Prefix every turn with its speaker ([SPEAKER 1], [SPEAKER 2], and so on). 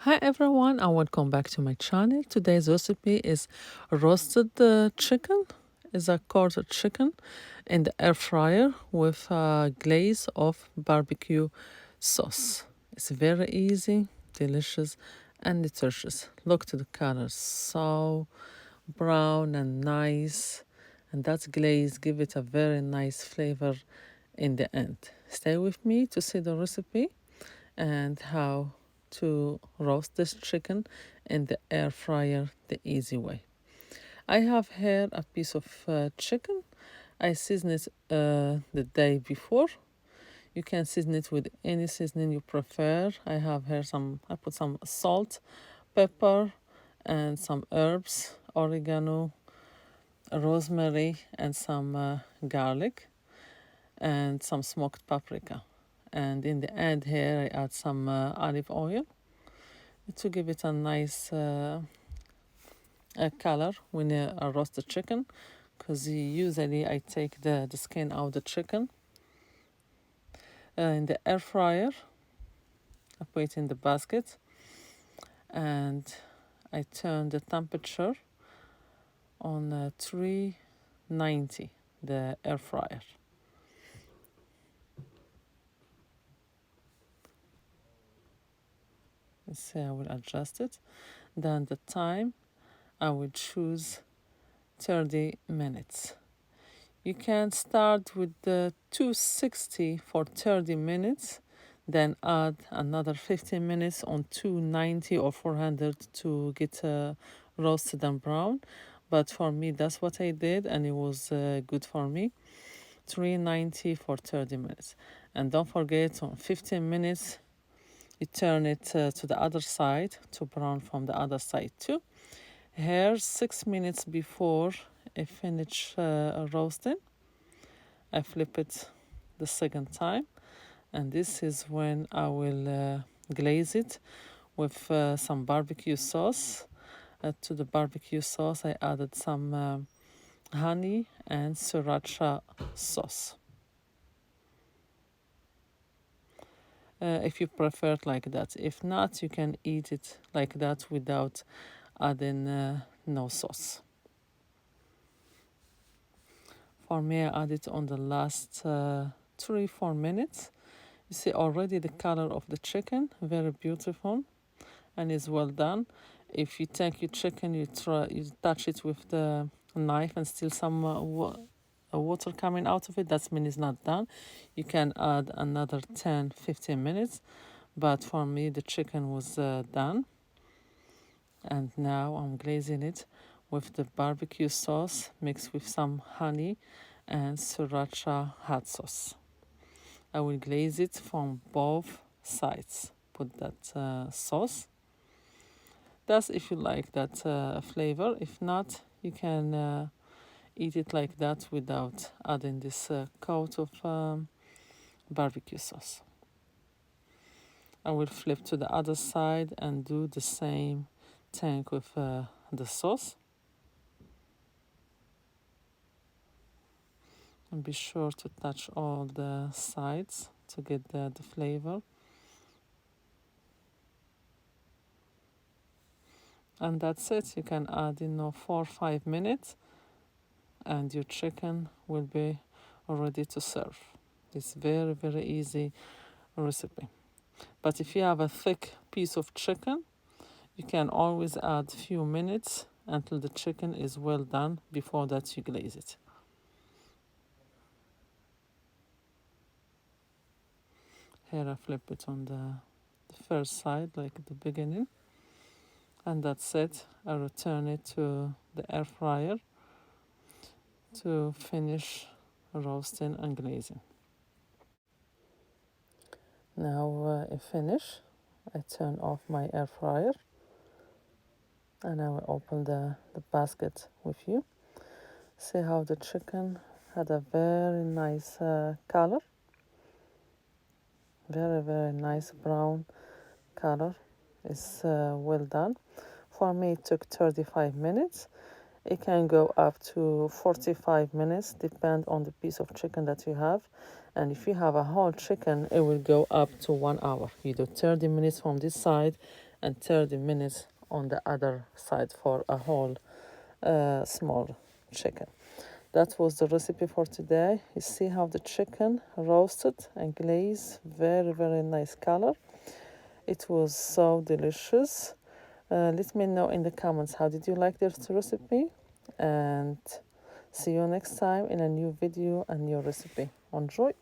[SPEAKER 1] Hi everyone and welcome back to my channel. Today's recipe is roasted chicken. Is a quarter chicken in the air fryer with a glaze of barbecue sauce. It's very easy, delicious and nutritious. Look to the color, so brown and nice, and that glaze give it a very nice flavor in the end. Stay with me to see the recipe and how to roast this chicken in the air fryer the easy way. I have here a piece of chicken. I season it the day before. You can season it with any seasoning you prefer. I put some salt, pepper, and some herbs, oregano, rosemary, and some garlic, and some smoked paprika. And in the end here I add some olive oil to give it a nice color when I roast the chicken, because usually I take the skin out of the chicken. In the air fryer I put it in the basket and I turn the temperature on 390, the air fryer. So I will adjust it. Then the time I will choose 30 minutes. You can start with the 260 for 30 minutes, then add another 15 minutes on 290 or 400 to get roasted and brown. But for me, that's what I did, and it was good for me. 390 for 30 minutes. And don't forget, on 15 minutes, you turn it to the other side to brown from the other side too. Here, 6 minutes before I finish roasting, I flip it the second time, and this is when I will glaze it with some barbecue sauce. To the barbecue sauce I added some honey and sriracha sauce. If you prefer it like that. If not, you can eat it like that without adding no sauce. For me, I add it on the last 3-4 minutes. You see already the color of the chicken, very beautiful, and is well done. If you take your chicken, you touch it with the knife and still some water coming out of it, that means it's not done. You can add another 10-15 minutes, but for me the chicken was done. And now I'm glazing it with the barbecue sauce mixed with some honey and sriracha hot sauce. I will glaze it from both sides. Put that sauce. That's if you like that flavor. If not, you can eat it like that without adding this coat of barbecue sauce. I will flip to the other side and do the same thing with the sauce. And be sure to touch all the sides to get the flavor. And that's it. You can add 4 or 5 minutes and your chicken will be ready to serve. It's very, very easy recipe. But if you have a thick piece of chicken, you can always add few minutes until the chicken is well done. Before that, you glaze it. Here I flip it on the first side, like at the beginning. And that's it. I return it to the air fryer to finish roasting and glazing. Now I finish. I turn off my air fryer and I will open the basket with you. See how the chicken had a very nice color. Very, very nice brown color. It's well done. For me it took 35 minutes. It can go up to 45 minutes, depend on the piece of chicken that you have. And if you have a whole chicken, it will go up to 1 hour. You do 30 minutes from this side and 30 minutes on the other side for a whole small chicken. That was the recipe for today. You see how the chicken roasted and glazed, very, very nice color. It was so delicious. Let me know in the comments how did you like this recipe, and see you next time in a new video and new recipe. Enjoy!